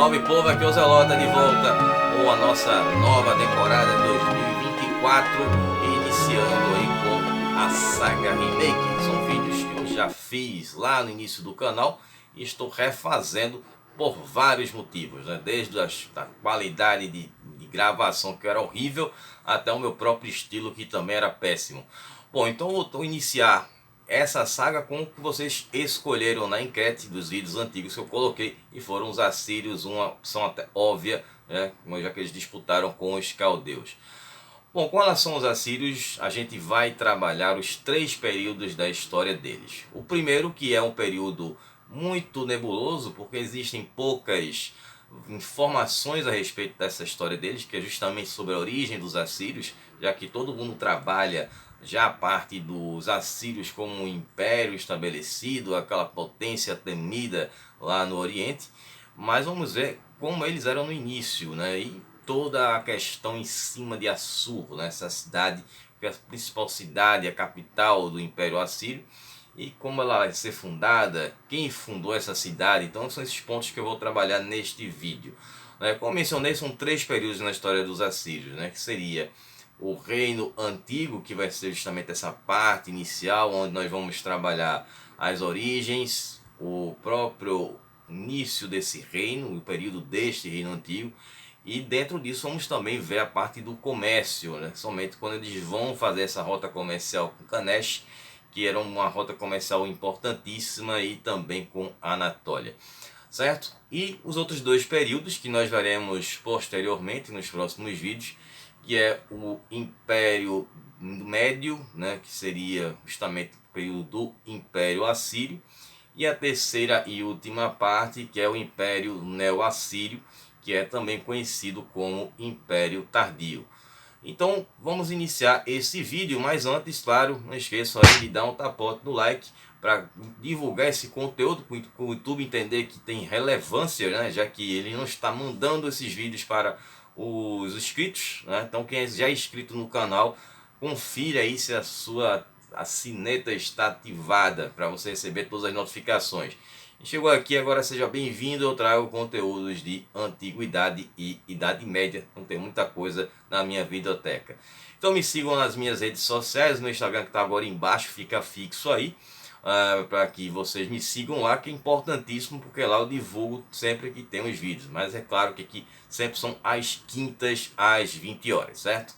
Salve povo, aqui é o Zelota de volta com a nossa nova temporada 2024, iniciando aí com a saga Remake. São vídeos que eu já fiz lá no início do canal e estou refazendo por vários motivos, né? Desde a qualidade de gravação, que era horrível, até o meu próprio estilo, que também era péssimo. Bom, então eu vou iniciar essa saga com o que vocês escolheram na enquete dos vídeos antigos que eu coloquei, e foram os assírios, uma opção até óbvia, né, já que eles disputaram com os caldeus. Bom, com relação aos assírios, a gente vai trabalhar os 3 períodos da história deles. O primeiro, que é um período muito nebuloso, porque existem poucas informações a respeito dessa história deles, que é justamente sobre a origem dos assírios, já que todo mundo trabalha já a parte dos assírios como um império estabelecido, aquela potência temida lá no Oriente. Mas vamos ver como eles eram no início, né? E toda a questão em cima de Assur, né? Essa cidade, que é a principal cidade, a capital do Império Assírio, e como ela vai ser fundada, quem fundou essa cidade. Então são esses pontos que eu vou trabalhar neste vídeo. Como mencionei, são 3 períodos na história dos assírios, né? Que seria o reino antigo, que vai ser justamente essa parte inicial, onde nós vamos trabalhar as origens, o próprio início desse reino, o período deste reino antigo. E dentro disso vamos também ver a parte do comércio, né? Somente quando eles vão fazer essa rota comercial com Kanesh, que era uma rota comercial importantíssima, e também com Anatólia, certo? E os outros 2 períodos que nós veremos posteriormente nos próximos vídeos, que é o Império Médio, né, que seria justamente o período do Império Assírio, e a terceira e última parte, que é o Império Neo-Assírio, que é também conhecido como Império Tardio. Então vamos iniciar esse vídeo, mas antes, claro, não esqueçam aí de dar um tapote no like para divulgar esse conteúdo, para o YouTube entender que tem relevância, né, já que ele não está mandando esses vídeos para os inscritos, né? Então quem já é inscrito no canal, confira aí se a sineta está ativada para você receber todas as notificações. E chegou aqui agora, seja bem-vindo. Eu trago conteúdos de antiguidade e idade média, não tem muita coisa na minha videoteca. Então me sigam nas minhas redes sociais, no Instagram, que está agora embaixo, fica fixo aí, para que vocês me sigam lá, que é importantíssimo, porque lá eu divulgo sempre que tem os vídeos. Mas é claro que aqui sempre são às quintas às 20 horas, certo?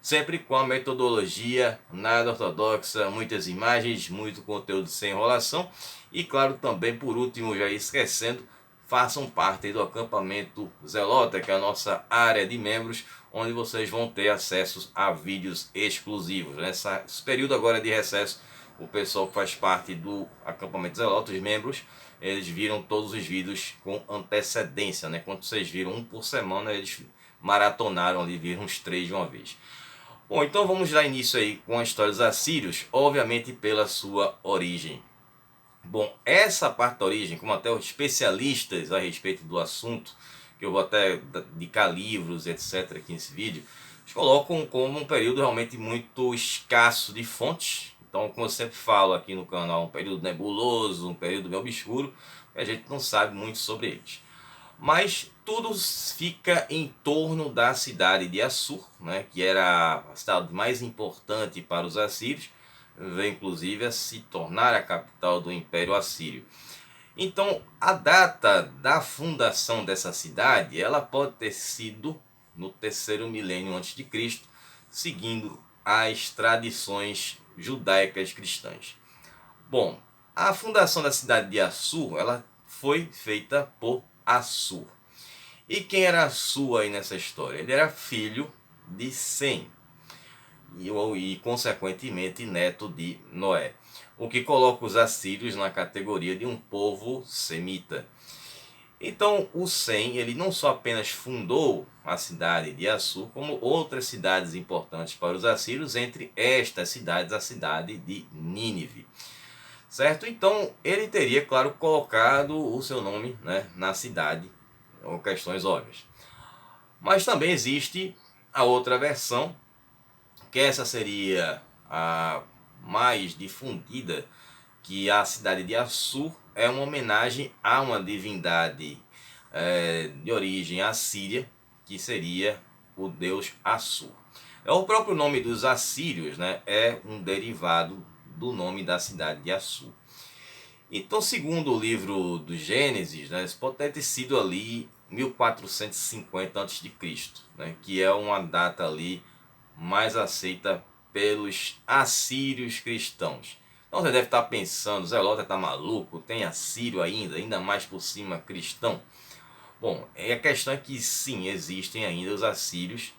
Sempre com a metodologia nada ortodoxa, muitas imagens, muito conteúdo sem enrolação. E claro, também por último, já esquecendo, façam parte do acampamento Zelota, que é a nossa área de membros, onde vocês vão ter acesso a vídeos exclusivos. Nesse período agora de recesso, o pessoal que faz parte do acampamento Zelota, os membros, eles viram todos os vídeos com antecedência, né? Quando vocês viram um por semana, eles maratonaram ali, viram uns 3 de uma vez. Bom, então vamos dar início aí com a história dos assírios, obviamente pela sua origem. Bom, essa parte da origem, como até os especialistas a respeito do assunto, que eu vou até indicar livros, etc. aqui nesse vídeo, eles colocam como um período realmente muito escasso de fontes. Então, como eu sempre falo aqui no canal, um período nebuloso, um período meio obscuro, a gente não sabe muito sobre eles. Mas tudo fica em torno da cidade de Assur, né, que era a cidade mais importante para os assírios, veio inclusive a se tornar a capital do Império Assírio. Então, a data da fundação dessa cidade, ela pode ter sido no 3º milênio antes de Cristo, seguindo as tradições judaicas cristãs. Bom, a fundação da cidade de Assur, ela foi feita por Assur. E quem era Assur aí nessa história? Ele era filho de Sem e consequentemente neto de Noé, o que coloca os assírios na categoria de um povo semita. Então o Sem, ele não só apenas fundou a cidade de Assur, como outras cidades importantes para os assírios, entre estas cidades a cidade de Nínive, certo? Então ele teria, claro, colocado o seu nome, né, na cidade, ou questões óbvias. Mas também existe a outra versão, que essa seria a mais difundida, que a cidade de Assur é uma homenagem a uma divindade de origem assíria, que seria o deus Assur. O próprio nome dos assírios, né, é um derivado do nome da cidade de Assur. Então, segundo o livro do Gênesis, né, isso pode ter sido ali 1450 a.C., né, que é uma data ali mais aceita pelos assírios cristãos. Então você deve estar pensando, Zé Lota está maluco, tem assírio ainda mais por cima cristão. Bom, a questão é que sim, existem ainda os assírios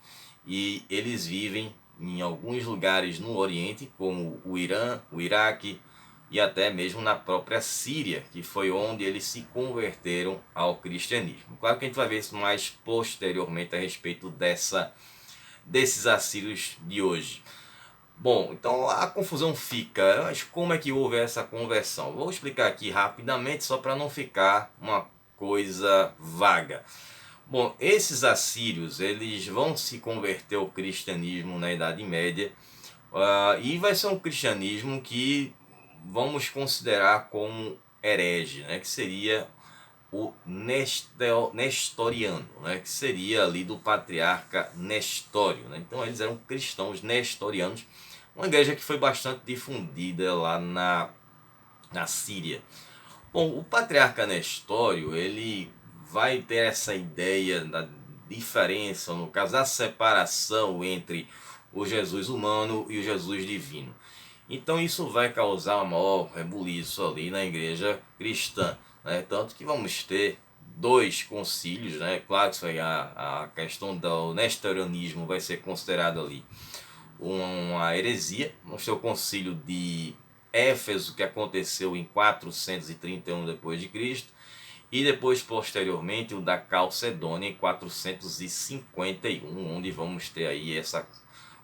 e eles vivem em alguns lugares no Oriente, como o Irã, o Iraque e até mesmo na própria Síria, que foi onde eles se converteram ao cristianismo. Claro que a gente vai ver isso mais posteriormente a respeito desses assírios de hoje. Bom, então a confusão fica, mas como é que houve essa conversão? Vou explicar aqui rapidamente, só para não ficar uma coisa vaga. Bom, esses assírios, eles vão se converter ao cristianismo na Idade Média, e vai ser um cristianismo que vamos considerar como herege, né? Que seria o nestoriano, né? Que seria ali do patriarca Nestório, né? Então eles eram cristãos nestorianos, uma igreja que foi bastante difundida lá na Síria. Bom, o patriarca Nestório, ele vai ter essa ideia da diferença, no caso da separação entre o Jesus humano e o Jesus divino. Então isso vai causar um maior rebuliço ali na igreja cristã, né? Tanto que vamos ter dois concílios, né? Claro que isso aí, a questão do nestorianismo vai ser considerado ali uma heresia. Vamos ter o concílio de Éfeso, que aconteceu em 431 depois de Cristo, e depois posteriormente o da Calcedônia em 451, onde vamos ter aí essa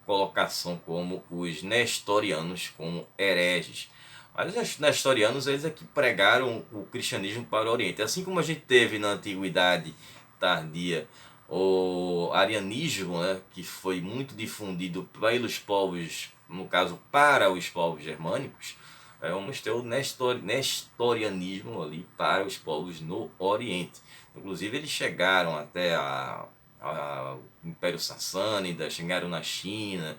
colocação como os nestorianos, como hereges. Mas os nestorianos, eles é que pregaram o cristianismo para o Oriente. Assim como a gente teve na Antiguidade Tardia o arianismo, né, que foi muito difundido pelos povos, no caso para os povos germânicos, vamos ter o nestorianismo ali para os povos no Oriente. Inclusive eles chegaram até o Império Sassânida, chegaram na China,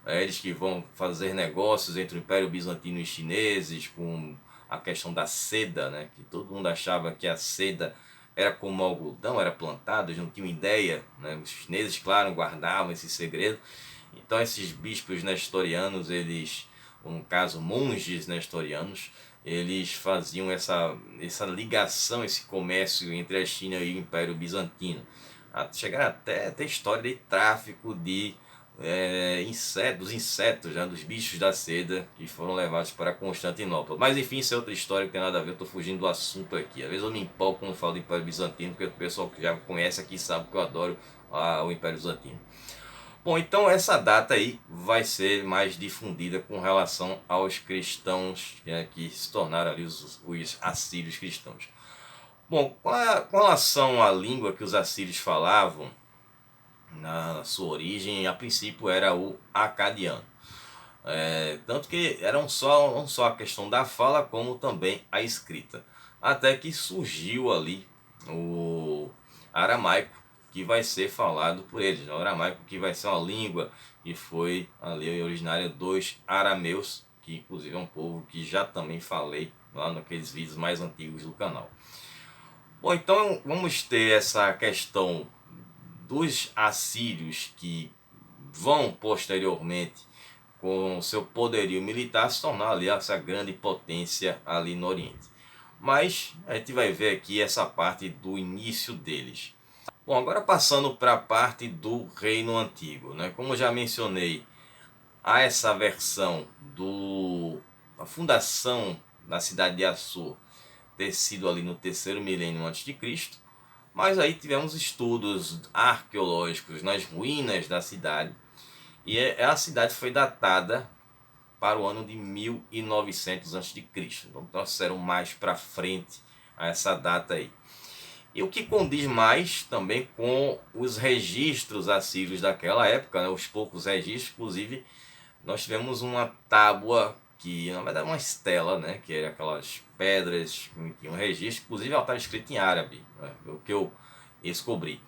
eles que vão fazer negócios entre o Império Bizantino e os chineses com a questão da seda, né, que todo mundo achava que a seda era como algodão, era plantado, eles não tinham ideia, né? Os chineses, claro, guardavam esse segredo. Então esses bispos nestorianos, eles, no caso monges nestorianos, eles faziam essa ligação, esse comércio entre a China e o Império Bizantino. Chegaram até a ter história de tráfico de insetos, né, dos bichos da seda que foram levados para Constantinopla. Mas enfim, isso é outra história que tem nada a ver, eu estou fugindo do assunto aqui. Às vezes eu me empolgo quando falo do Império Bizantino, porque o pessoal que já me conhece aqui sabe que eu adoro o Império Bizantino. Bom, então essa data aí vai ser mais difundida com relação aos cristãos, né, que se tornaram ali os assírios cristãos. Bom, com relação à língua que os assírios falavam, na sua origem, a princípio era o acadiano. Tanto que era não só a questão da fala, como também a escrita. Até que surgiu ali o aramaico, que vai ser falado por eles. O aramaico que vai ser uma língua que foi ali originária dos arameus, que inclusive é um povo que já também falei lá naqueles vídeos mais antigos do canal. Bom, então vamos ter essa questão dos assírios que vão posteriormente, com seu poderio militar, se tornar ali essa grande potência ali no Oriente. Mas a gente vai ver aqui essa parte do início deles. Bom, agora passando para a parte do Reino Antigo, né? Como eu já mencionei, há essa versão da fundação da cidade de Assur ter sido ali no 3º milênio antes de Cristo. Mas aí tivemos estudos arqueológicos nas ruínas da cidade, e a cidade foi datada para o ano de 1900 a.C. Então trouxeram mais para frente a essa data aí. E o que condiz mais também com os registros assírios daquela época, né? Os poucos registros, inclusive nós tivemos uma tábua que na verdade é uma estela, né, que era aquelas pedras que tinham registro, inclusive ela estava escrita em árabe, né? O que eu descobrir.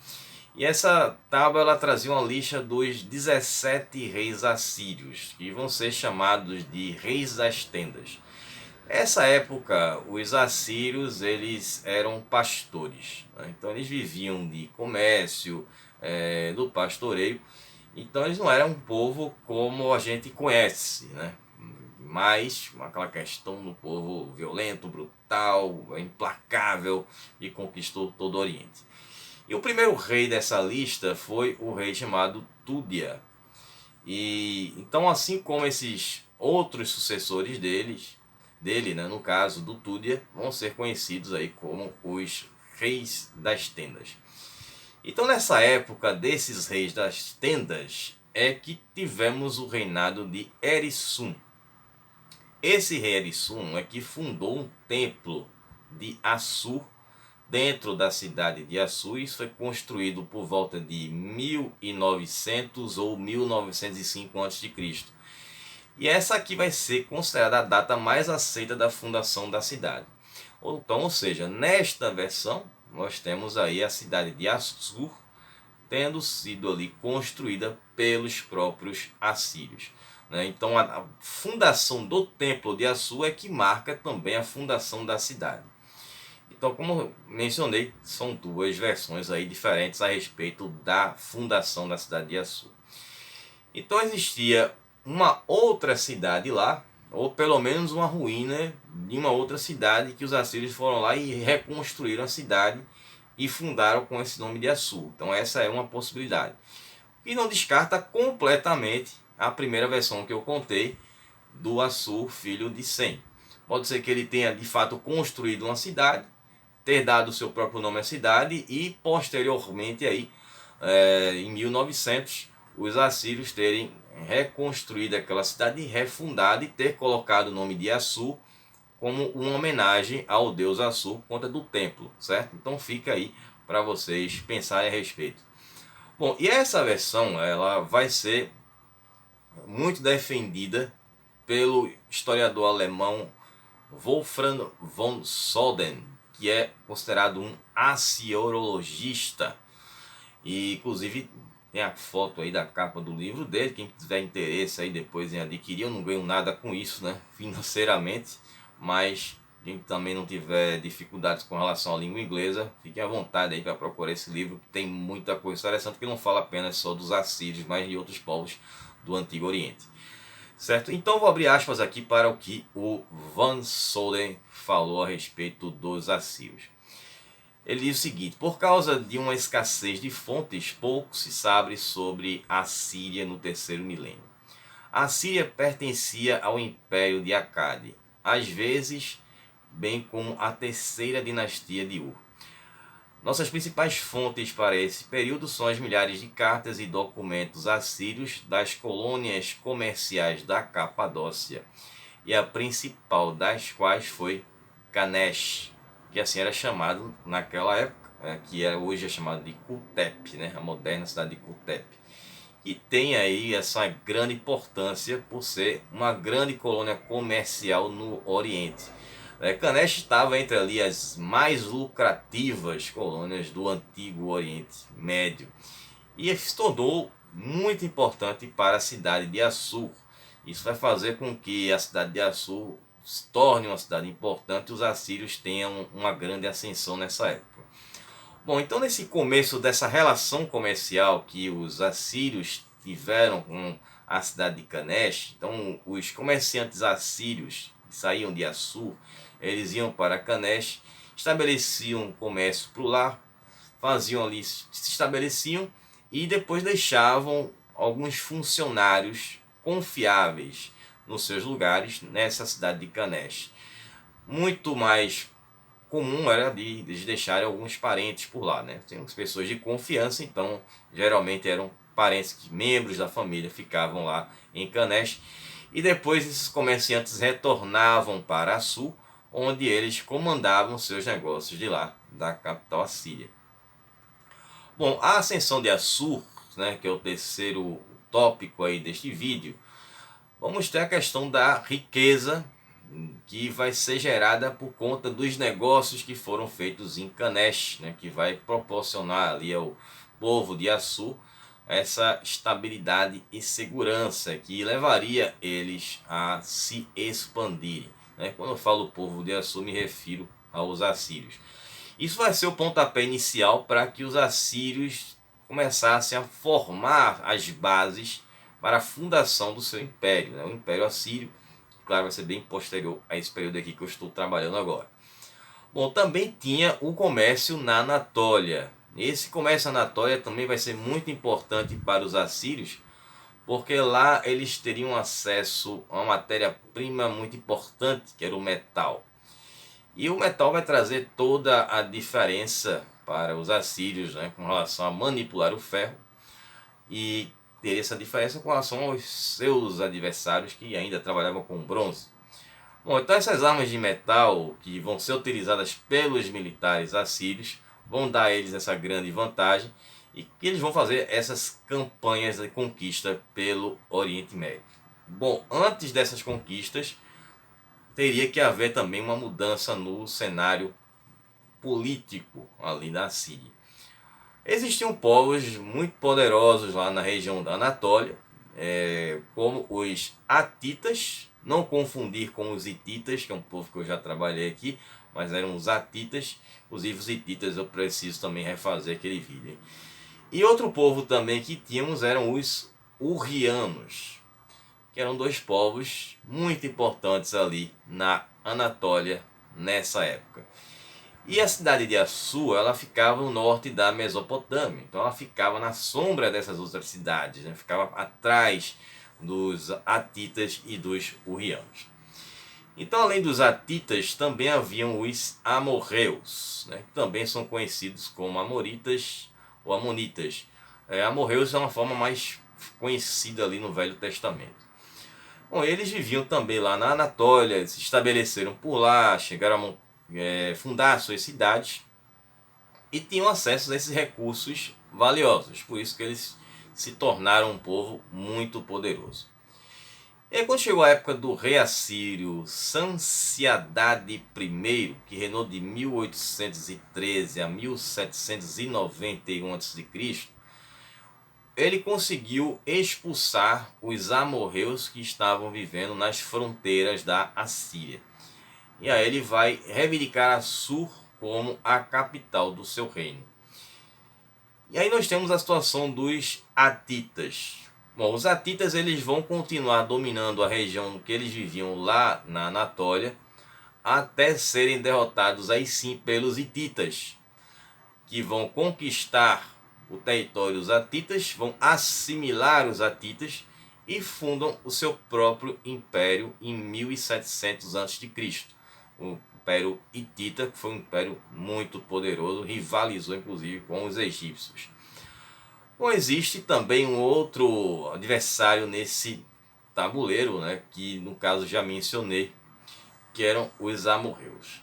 E essa tábua ela trazia uma lista dos 17 reis assírios, que vão ser chamados de reis das tendas. Nessa época, os assírios eles eram pastores, né? Então eles viviam de comércio, do pastoreio. Então eles não eram um povo como a gente conhece, né? Mas aquela questão do povo violento, brutal, implacável, e conquistou todo o Oriente. E o primeiro rei dessa lista foi o rei chamado Túdia. E então, assim como esses outros sucessores dele, né, no caso do Túdia, vão ser conhecidos aí como os reis das tendas. Então, nessa época desses reis das tendas é que tivemos o reinado de Erisum. Esse rei Erisum é que fundou um templo de Assur dentro da cidade de Assur. Isso foi construído por volta de 1900 ou 1905 a.C. E essa aqui vai ser considerada a data mais aceita da fundação da cidade. Então, ou seja, nesta versão nós temos aí a cidade de Assur tendo sido ali construída pelos próprios assírios. Então a fundação do templo de Assur é que marca também a fundação da cidade. Então, como eu mencionei, são duas versões aí diferentes a respeito da fundação da cidade de Assur. Então existia uma outra cidade lá, ou pelo menos uma ruína de uma outra cidade, que os assírios foram lá e reconstruíram a cidade e fundaram com esse nome de Assur. Então essa é uma possibilidade. E não descarta completamente a primeira versão que eu contei do Assur, filho de Sem. Pode ser que ele tenha de fato construído uma cidade, ter dado o seu próprio nome à cidade e posteriormente aí, em 1900, os assírios terem reconstruído aquela cidade e refundado e ter colocado o nome de Assur como uma homenagem ao deus Assur por conta do templo, certo? Então fica aí para vocês pensarem a respeito. Bom, e essa versão ela vai ser muito defendida pelo historiador alemão Wolfram von Soden, que é considerado um assiorologista. E inclusive tem a foto aí da capa do livro dele. Quem tiver interesse aí depois em adquirir, eu não ganho nada com isso, né, financeiramente, mas quem também não tiver dificuldades com relação à língua inglesa, fique à vontade aí para procurar esse livro. Tem muita coisa interessante que não fala apenas só dos assírios, mas de outros povos do Antigo Oriente. Certo? Então vou abrir aspas aqui para o que o Van Soden falou a respeito dos assírios. Ele diz o seguinte: por causa de uma escassez de fontes, pouco se sabe sobre a Síria no terceiro milênio. A Síria pertencia ao Império de Acade, às vezes bem como a terceira dinastia de Ur. Nossas principais fontes para esse período são as milhares de cartas e documentos assírios das colônias comerciais da Capadócia, e a principal das quais foi Kanesh, que assim era chamado naquela época, que hoje é chamado de Kutep, né? A moderna cidade de Kutep. E tem aí essa grande importância por ser uma grande colônia comercial no Oriente. Kanesh estava entre ali as mais lucrativas colônias do Antigo Oriente Médio e se tornou muito importante para a cidade de Assur. Isso vai fazer com que a cidade de Assur se torne uma cidade importante e os assírios tenham uma grande ascensão nessa época. Bom, então nesse começo dessa relação comercial que os assírios tiveram com a cidade de Kanesh, então os comerciantes assírios que saíam de Assur, eles iam para Kanesh, estabeleciam um comércio por lá, faziam ali, se estabeleciam e depois deixavam alguns funcionários confiáveis nos seus lugares nessa cidade de Kanesh. Muito mais comum era de eles deixarem alguns parentes por lá, né? Tem pessoas de confiança, então geralmente eram parentes, membros da família ficavam lá em Kanesh, e depois esses comerciantes retornavam para Assur, onde eles comandavam seus negócios de lá, da capital assíria. Bom, a ascensão de Assur, né, que é o terceiro tópico aí deste vídeo, vamos ter a questão da riqueza que vai ser gerada por conta dos negócios que foram feitos em Kanesh, né, que vai proporcionar ali ao povo de Assur essa estabilidade e segurança que levaria eles a se expandirem, né? Quando eu falo povo de Assur, me refiro aos assírios. Isso vai ser o pontapé inicial para que os assírios começassem a formar as bases para a fundação do seu império, né? O Império Assírio, claro, vai ser bem posterior a esse período aqui que eu estou trabalhando agora. Bom, também tinha o comércio na Anatólia. Esse comércio na Anatólia também vai ser muito importante para os assírios, porque lá eles teriam acesso a uma matéria-prima muito importante, que era o metal. E o metal vai trazer toda a diferença para os assírios, né, com relação a manipular o ferro e ter essa diferença com relação aos seus adversários que ainda trabalhavam com bronze. Bom, então essas armas de metal que vão ser utilizadas pelos militares assírios vão dar a eles essa grande vantagem e que eles vão fazer essas campanhas de conquista pelo Oriente Médio. Bom, antes dessas conquistas, teria que haver também uma mudança no cenário político ali da Síria. Existiam povos muito poderosos lá na região da Anatólia, como os Atitas, não confundir com os Hititas, que é um povo que eu já trabalhei aqui, mas eram os Atitas. Inclusive os Hititas eu preciso também refazer aquele vídeo. E outro povo também que tínhamos eram os Urrianos, que eram dois povos muito importantes ali na Anatólia nessa época. E a cidade de Assur, ela ficava no norte da Mesopotâmia, então ela ficava na sombra dessas outras cidades, né? Ficava atrás dos Atitas e dos Urrianos. Então, além dos Atitas, também haviam os Amorreus, né? Que também são conhecidos como Amoritas ou Amonitas. Amorreus é uma forma mais conhecida ali no Velho Testamento. Bom, eles viviam também lá na Anatólia, se estabeleceram por lá, chegaram a fundar suas cidades e tinham acesso a esses recursos valiosos. Por isso que eles se tornaram um povo muito poderoso. E aí, quando chegou a época do rei assírio Sanciadade I, que reinou de 1813 a 1791 a.C., ele conseguiu expulsar os amorreus que estavam vivendo nas fronteiras da Assíria. E aí ele vai reivindicar Assur como a capital do seu reino. E aí nós temos a situação dos Atitas. Bom, os Atitas eles vão continuar dominando a região que eles viviam lá na Anatólia, até serem derrotados aí sim pelos Hititas, que vão conquistar o território dos Atitas, vão assimilar os Atitas e fundam o seu próprio império em 1700 a.C. O Império Hitita, que foi um império muito poderoso, rivalizou inclusive com os egípcios. Bom, existe também um outro adversário nesse tabuleiro, né, que no caso já mencionei, que eram os amorreus.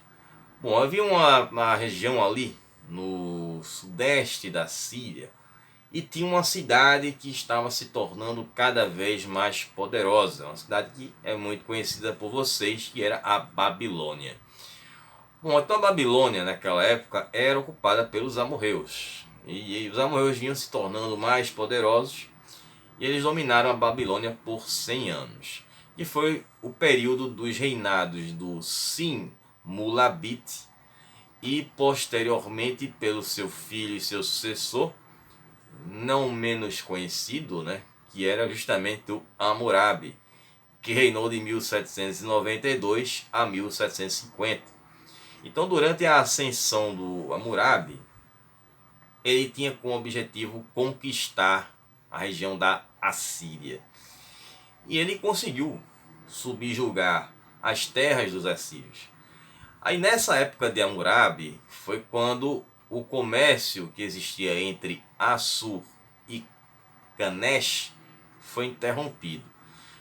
Bom, havia uma região ali no sudeste da Síria e tinha uma cidade que estava se tornando cada vez mais poderosa, uma cidade que é muito conhecida por vocês, que era a Babilônia. Bom, então a Babilônia naquela época era ocupada pelos amorreus e os amorreus vinham se tornando mais poderosos e eles dominaram a Babilônia por 100 anos, que foi o período dos reinados do Sin-Mulabit e posteriormente pelo seu filho e seu sucessor, não menos conhecido, né, que era justamente o Hammurabi, que reinou de 1792 a 1750. Então, durante a ascensão do Hammurabi, ele tinha como objetivo conquistar a região da Assíria. E ele conseguiu subjugar as terras dos assírios. Aí nessa época de Hammurabi foi quando o comércio que existia entre Assur e Kanesh foi interrompido.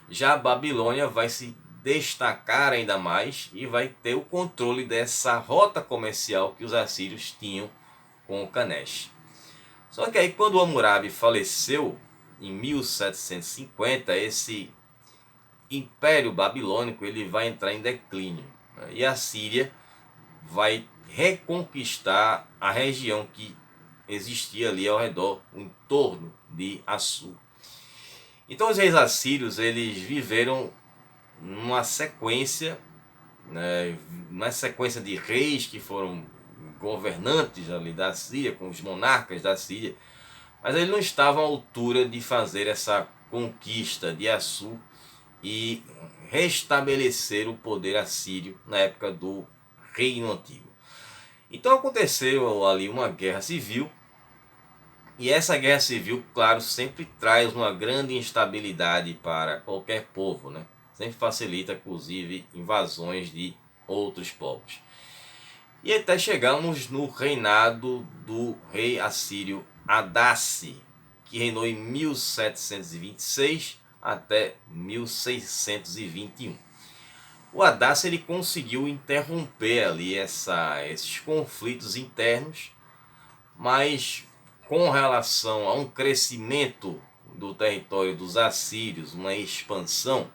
Já a Babilônia vai se destacar ainda mais e vai ter o controle dessa rota comercial que os assírios tinham com o Kanesh. Só que aí quando o Hammurabi faleceu em 1750, esse Império Babilônico ele vai entrar em declínio, né? E a Síria vai reconquistar a região que existia ali ao redor, em torno de Assur. Então os reis assírios eles viveram numa sequência, né, uma sequência de reis que foram governantes ali da Síria, com os monarcas da Síria, mas eles não estavam à altura de fazer essa conquista de Assur e restabelecer o poder assírio na época do Reino Antigo. Então aconteceu ali uma guerra civil, e essa guerra civil, claro, sempre traz uma grande instabilidade para qualquer povo, né? Sempre facilita, inclusive, invasões de outros povos. E até chegamos no reinado do rei assírio Hadassi, que reinou em 1726 até 1621. O Hadassi ele conseguiu interromper ali esses conflitos internos, mas com relação a um crescimento do território dos assírios, uma expansão,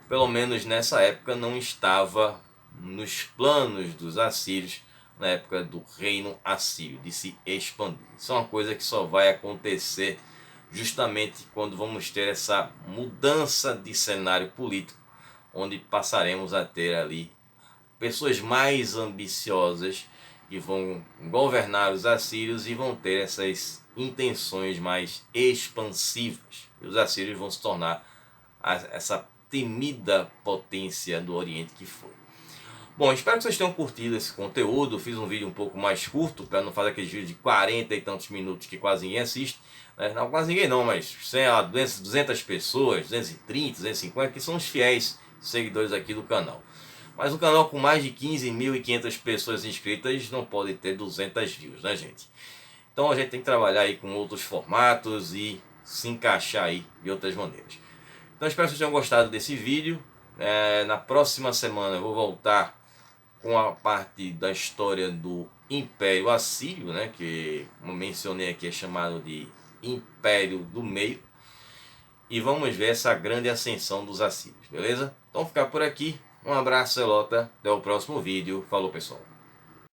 pelo menos nessa época não estava nos planos dos assírios, na época do reino assírio, de se expandir. Isso é uma coisa que só vai acontecer justamente quando vamos ter essa mudança de cenário político, onde passaremos a ter ali pessoas mais ambiciosas que vão governar os assírios e vão ter essas intenções mais expansivas. E os assírios vão se tornar essa temida potência do Oriente que foi. Bom, espero que vocês tenham curtido esse conteúdo. Fiz um vídeo um pouco mais curto, para não fazer aqueles vídeos de 40 e tantos minutos que quase ninguém assiste. Não, quase ninguém não, mas 200 pessoas, 230, 250, que são os fiéis seguidores aqui do canal. Mas um canal com mais de 15.500 pessoas inscritas não pode ter 200 views, né, gente? Então a gente tem que trabalhar aí com outros formatos e se encaixar aí de outras maneiras. Então espero que vocês tenham gostado desse vídeo. Na próxima semana eu vou voltar com a parte da história do Império Assírio, né, que como mencionei aqui é chamado de Império do Meio. E vamos ver essa grande ascensão dos assírios, beleza? Então ficar por aqui. Um abraço, Celota. Até o próximo vídeo. Falou, pessoal.